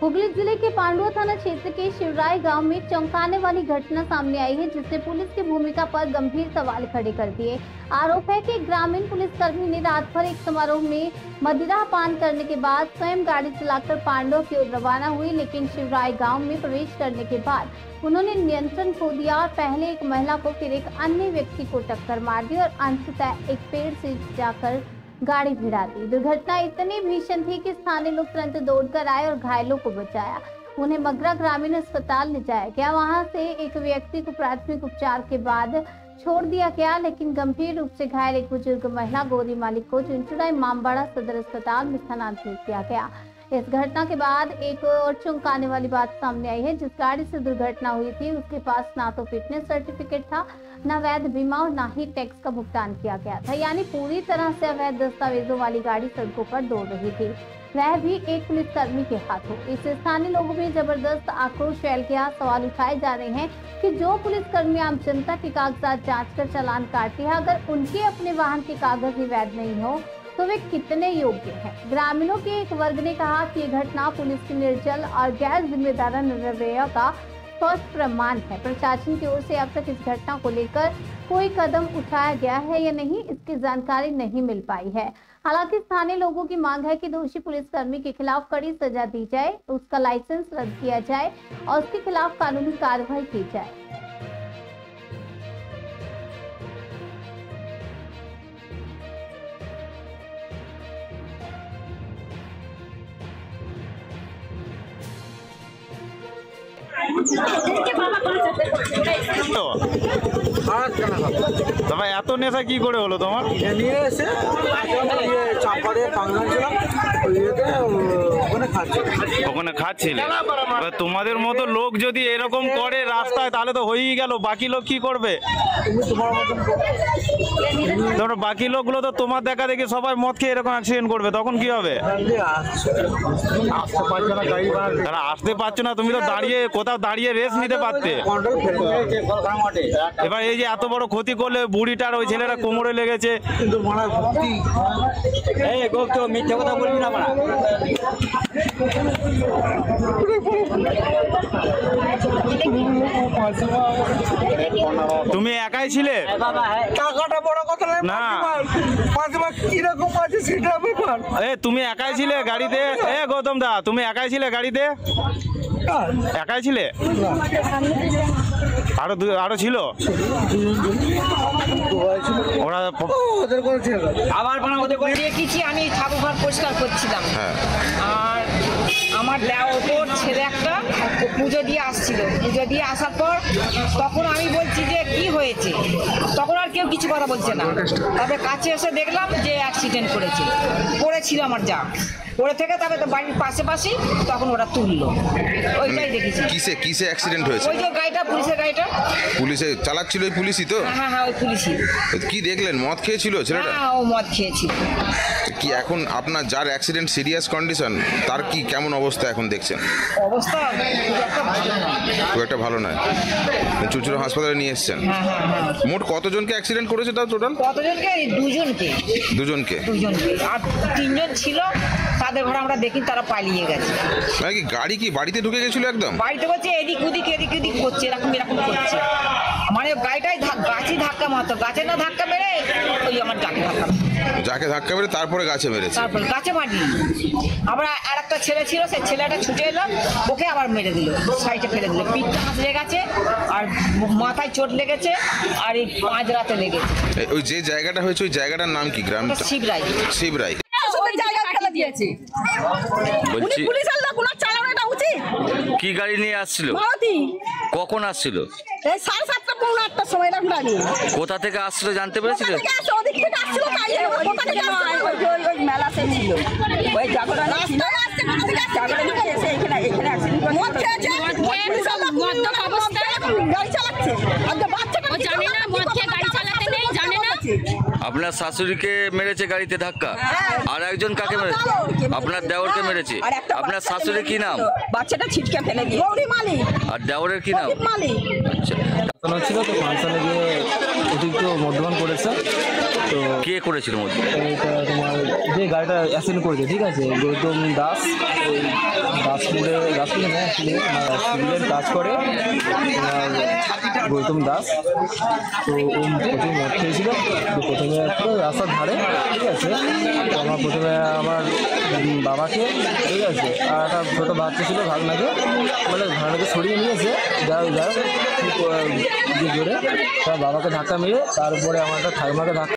हुगली जिले के पांडुआ थाना क्षेत्र के शिवराय गांव में चौंकाने वाली घटना सामने आई है, जिसने पुलिस की भूमिका पर गंभीर सवाल खड़े कर दिए। आरोप है कि ग्रामीण पुलिसकर्मी ने रात भर एक समारोह में मदिरा पान करने के बाद स्वयं गाड़ी चलाकर पांडुआ की ओर रवाना हुई, लेकिन शिवराय गांव में प्रवेश करने के बाद उन्होंने नियंत्रण खो दिया और पहले एक महिला को फिर एक अन्य व्यक्ति को टक्कर मार दी और अंततः एक पेड़ से जाकर गाड़ी भिड़ा दी। दुर्घटना इतनी भीषण थी कि स्थानीय लोग तुरंत दौड़कर आए और घायलों को बचाया। उन्हें मगरा ग्रामीण अस्पताल ले जाया गया। वहां से एक व्यक्ति को प्राथमिक उपचार के बाद छोड़ दिया गया, लेकिन गंभीर रूप से घायल एक बुजुर्ग महिला गौरी मालिक को चुनचुड़ा इमामबाड़ा सदर अस्पताल में स्थानांतरित किया गया। इस घटना के बाद एक और चौंकाने वाली बात सामने आई है। जिस गाड़ी से दुर्घटना हुई थी उसके पास ना तो फिटनेस सर्टिफिकेट था, न वैध बीमा और न ही टैक्स का भुगतान किया गया था। यानी पूरी तरह से अवैध दस्तावेजों वाली गाड़ी सड़कों पर दौड़ रही थी, वह भी एक पुलिसकर्मी के हाथों। इससे स्थानीय लोगों में जबरदस्त आक्रोश फैल गया। सवाल उठाए जा रहे हैं कि जो पुलिसकर्मी आम जनता के कागजात जांच कर चालान काटती है, अगर उनके अपने वाहन के कागज ही वैध नहीं हो तो वे कितने योग्य हैं। ग्रामीणों के एक वर्ग ने कहा कि ये घटना पुलिस की निर्जल और गैर जिम्मेदाराना रवैया का स्पष्ट प्रमाण है। प्रशासन की ओर से अब तक इस घटना को लेकर कोई कदम उठाया गया है या नहीं, इसकी जानकारी नहीं मिल पाई है। हालांकि स्थानीय लोगों की मांग है कि दोषी पुलिसकर्मी के खिलाफ कड़ी सजा दी जाए, उसका लाइसेंस रद्द किया जाए और उसके खिलाफ कानूनी कार्रवाई की जाए। তোমার এত নেশা কি করে হলো তোমার? নিয়ে এসে চাপা দিয়ে টাঙ্গাচ্ছিলাম, ওখানে খাচ্ছিলে। তোমাদের মতো লোক যদি এরকম করে রাস্তায়, তাহলে তো হয়েই গেল। বাকি লোক কি করবে? ধরো বাকি লোকগুলো তো তোমার দেখা দেখি সবাই মদ খেয়ে এরকম অ্যাক্সিডেন্ট করবে, তখন কি হবে? তারা আসতে পারছো না, তুমি তো দাঁড়িয়ে কোথাও দাঁড়িয়ে রেস্ট নিতে পারতে। এবার এই যে এত বড় ক্ষতি করলে, বুড়িটার ওই ছেলেটা কোমরে লেগেছে। মিথ্যে কথা বলবি না। তুমি একাই ছিলে? টাকাটা বড় কথা না, কিরকম আছে সেটা ব্যাপার। তুমি একাই ছিলে গাড়িতে? গৌতম দা, তুমি একাই ছিলে গাড়িতে? একাই ছিলে? আরো ছিল? ওরা আবার দেখেছি, আমি ঠাকুর পরিষ্কার করছিলাম আর আমার ওপর ছেলে একটা পুজো দিয়ে আসছিল। পুজো দিয়ে আসার পর তখন আমি বলছি যে কি হয়েছে, তখন আর কেউ কিছু কথা বলছে না। তবে কাছে এসে দেখলাম যে অ্যাক্সিডেন্ট করেছে, পড়েছিল আমার যা পড়ে থেকে, তবে তো বাড়ির পাশে তখন ওরা তুললো। ওইটাই দেখেছি। কিসে অ্যাক্সিডেন্ট হয়েছে? ওই যে গাড়িটা, পুলিশের গাড়িটা। পুলিশে চালাচ্ছিল? ওই পুলিশই তো? হ্যাঁ, ওই পুলিশই। কি দেখলেন? মদ খেয়েছিল ছেলেটা? হ্যাঁ, ও মদ খেয়েছিল। কি এখন আপনার যার অ্যাক্সিডেন্ট সিরিয়াস কন্ডিশন, তার কি কেমন অবস্থা এখন দেখছেন? অবস্থা খুব একটা ভালো নয়। চুচুড়া হাসপাতালে নিয়ে এসেছেন। মোট কতজনকে অ্যাক্সিডেন্ট করেছে তাও টোটাল? কতজনকে? দুজনকে। আর তিনজন ছিল, তাদের ঘরে আমরা দেখি তারা পালিয়ে গেছে। মানে কি গাড়ি কি বাড়িতে ঢুকে গেছিল? একদম বাড়িতে বলছে এদিক ওদিক করছে, এরকম করছে। মানে গাড়িটাই গাছে ধাক্কা মারতো, গাছে না ধাক্কা মেরে ওই আমার যাকে ধাক্কা মেরে তারপরে গাছে মেরেছে। তারপর গাছে মারি। আবার আর একটা ছেলে ছিল, সেই ছেলেটা ছুটে এলো, ওকে আবার মেরে দিল, সাইডে ফেলে দিল। পিঠটা হাসলে গেছে আর মাথায় চোট লেগেছে আর এই পাঁজরাতে লেগেছে। ওই যে জায়গাটা হয়েছে, ওই জায়গাটার নাম কি? গ্রামটা শিবরাই। বলছি কি গাড়ি নিয়ে আসছিল? কখন আসছিল? কোথা থেকে আসছিল জানতে পেরেছিল? আপনার শাশুড়িকে মেরেছে গাড়িতে ধাক্কা, আর একজন কাকে মেরেছে? আপনার দেওরকে মেরেছে। আপনার শাশুড়ি কি নাম? বাচ্চাটা ছিটকে ফেলে দিয়ে। আর দেওরের কি নাম? আচ্ছা। ফাংশন ছিল, তো ফাংশনে গিয়ে অতিরিক্ত মদ্যপান করেছে। তো কে করেছিল মধ্যে? এটা তোমার যে গাড়িটা অ্যাক্সিডেন্ট করেছে, ঠিক আছে, গৌতম দাস, ওই দাসপুরে না সিভিলের কাজ করে তোমার গৌতম দাস। তো ও প্রচুর মদ খেয়েছিল। তো প্রথমে একটা রাস্তার ধারে, ঠিক আছে, তো আমার প্রথমে আমার বাবাকে, ঠিক আছে, আর একটা ছোটো বাচ্চা ছিল ভাগনাকে, মানে ভাগনাকে সরিয়ে নিয়েছে যে জোরে তার বাবাকে ধাক্কা মেরে, তারপরে আমার একটা ঠাকুমাকে ধাক্কা